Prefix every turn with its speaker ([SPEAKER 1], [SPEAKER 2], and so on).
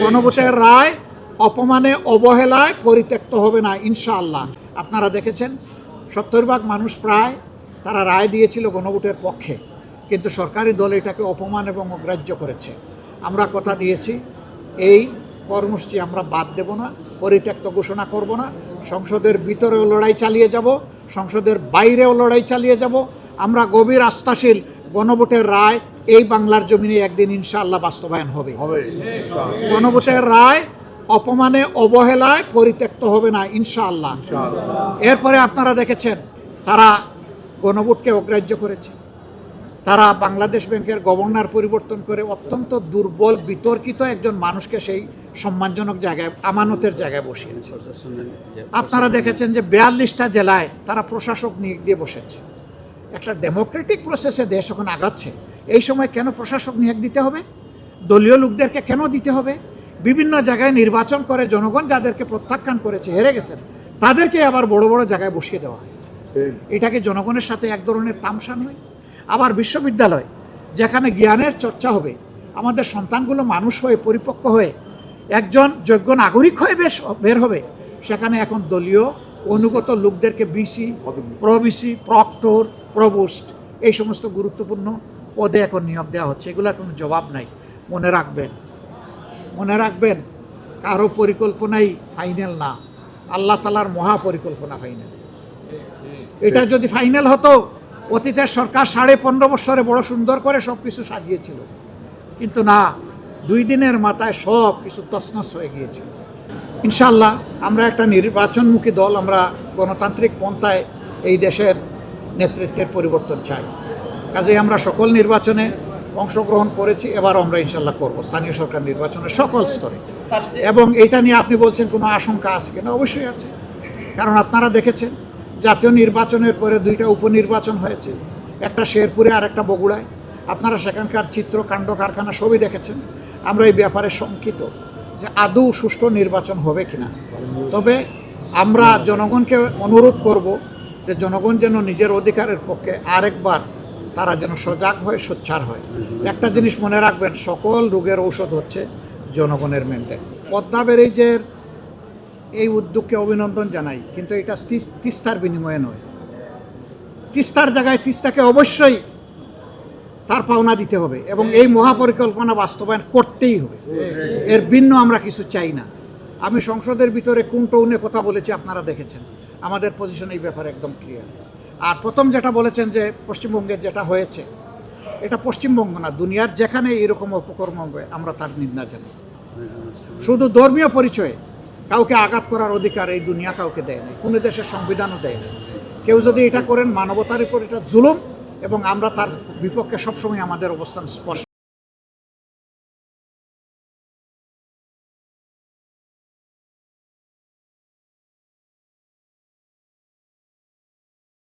[SPEAKER 1] গণভোটের রায় অপমানে অবহেলায় পরিত্যক্ত হবে না ইনশাআল্লাহ। আপনারা দেখেছেন 70% মানুষ প্রায় তারা রায় দিয়েছিল গণভোটের পক্ষে, কিন্তু সরকারি দল এটাকে অপমান এবং অগ্রাহ্য করেছে। আমরা কথা দিয়েছি এই কর্মসূচি আমরা বাদ দেব না, পরিত্যক্ত ঘোষণা করব না। সংসদের ভিতরেও লড়াই চালিয়ে যাব, সংসদের বাইরেও লড়াই চালিয়ে যাব। আমরা গভীর আস্থাশীল গণভোটের রায় এই বাংলার জমিনে একদিন ইনশাআল্লাহ বাস্তবায়ন হবে। গণভোটের রায় অপমানে অবহেলায় পরিত্যক্ত হবে না ইনশাআল্লাহ। এরপরে আপনারা দেখেছেন তারা গণভোটকে অগ্রাহ্য করেছে। তারা বাংলাদেশ ব্যাংকের গভর্নর পরিবর্তন করে অত্যন্ত দুর্বল বিতর্কিত একজন মানুষকে সেই সম্মানজনক জায়গায় আমানতের জায়গায় বসিয়েছে। আপনারা দেখেছেন যে 42টা জেলায় তারা প্রশাসক নিয়োগ দিয়ে বসেছে। একটা ডেমোক্রেটিক প্রসেসে দেশ এখন আগাচ্ছে, এই সময় কেন প্রশাসক নিয়োগ দিতে হবে? দলীয় লোকদেরকে কেন দিতে হবে? বিভিন্ন জায়গায় নির্বাচন করে জনগণ যাদেরকে প্রত্যাখ্যান করেছে, হেরে গেছেন, তাদেরকে আবার বড় বড় জায়গায় বসিয়ে দেওয়া হয়েছে। এটাকে জনগণের সাথে এক ধরনের তামসা নয়? আবার বিশ্ববিদ্যালয় যেখানে জ্ঞানের চর্চা হবে, আমাদের সন্তানগুলো মানুষ হয়ে পরিপক্ক হয়ে একজন যোগ্য নাগরিক হয়ে বের হবে, সেখানে এখন দলীয় অনুগত লোকদেরকে বিসি, প্রবিসি, প্রক্টর, প্রভোস্ট এই সমস্ত গুরুত্বপূর্ণ পদে এখন নিয়োগ দেওয়া হচ্ছে। এগুলোর কোনো জবাব নাই। মনে রাখবেন কারো পরিকল্পনাই ফাইনাল না, আল্লাহ তাআলার মহা পরিকল্পনা ফাইনাল। এটা যদি ফাইনাল হতো, অতীতের সরকার 15.5 বছরে বড় সুন্দর করে সব কিছু সাজিয়েছিল, কিন্তু না, 2 দিনের মাথায় সব কিছু তছনছ হয়ে গিয়েছিল। ইনশাআল্লাহ আমরা একটা নির্বাচনমুখী দল, আমরা গণতান্ত্রিক পন্থায় এই দেশের নেতৃত্বের পরিবর্তন চাই। কাজেই আমরা সকল নির্বাচনে অংশগ্রহণ করেছি, এবারও আমরা ইনশাআল্লাহ করব স্থানীয় সরকার নির্বাচনের সকল স্তরে। এবং এটা নিয়ে আপনি বলছেন কোনো আশঙ্কা আছে কিনা? অবশ্যই আছে, কারণ আপনারা দেখেছেন জাতীয় নির্বাচনের পরে 2টা উপনির্বাচন হয়েছে, একটা শেরপুরে আর একটা বগুড়ায়। আপনারা সেখানকার চিত্র, কাণ্ড, কারখানা সবই দেখেছেন। আমরা এই ব্যাপারে শঙ্কিত যে আদৌ সুষ্ঠু নির্বাচন হবে কিনা। তবে আমরা জনগণকে অনুরোধ করব যে জনগণ যেন নিজের অধিকারের পক্ষে আরেকবার তারা যেন সজাগ হয়, সোচ্চার হয়। একটা জিনিস মনে রাখবেন, সকল রোগের ঔষধ হচ্ছে জনগণের ম্যান্ডেট। পদ্মা ব্যারেজের এই উদ্যোগকে অভিনন্দন জানাই, কিন্তু এটা তিস্তার বিনিময়ে নয়। তিস্তার জায়গায় তিস্তাকে অবশ্যই তার পাওনা দিতে হবে এবং এই মহাপরিকল্পনা বাস্তবায়ন করতেই হবে। এর ভিন্ন আমরা কিছু চাই না। আমি সংসদের ভিতরে কোন টোনে কথা বলেছি আপনারা দেখেছেন। আমাদের পজিশন এই ব্যাপারে একদম ক্লিয়ার। আর প্রথম যেটা বলেছেন যে পশ্চিমবঙ্গের যেটা হয়েছে, এটা পশ্চিমবঙ্গ না, দুনিয়ার যেখানে এরকম অপকর্ম হবে আমরা তার নিন্দা জানাই। শুধু ধর্মীয় পরিচয়ে কাউকে আঘাত করার অধিকার এই দুনিয়া কাউকে দেয় না, কোনো দেশের সংবিধানও দেয় না। কেউ যদি এটা করেন মানবতার উপর এটা জুলুম, এবং আমরা তার বিপক্ষে সবসময় আমাদের অবস্থান স্পষ্ট।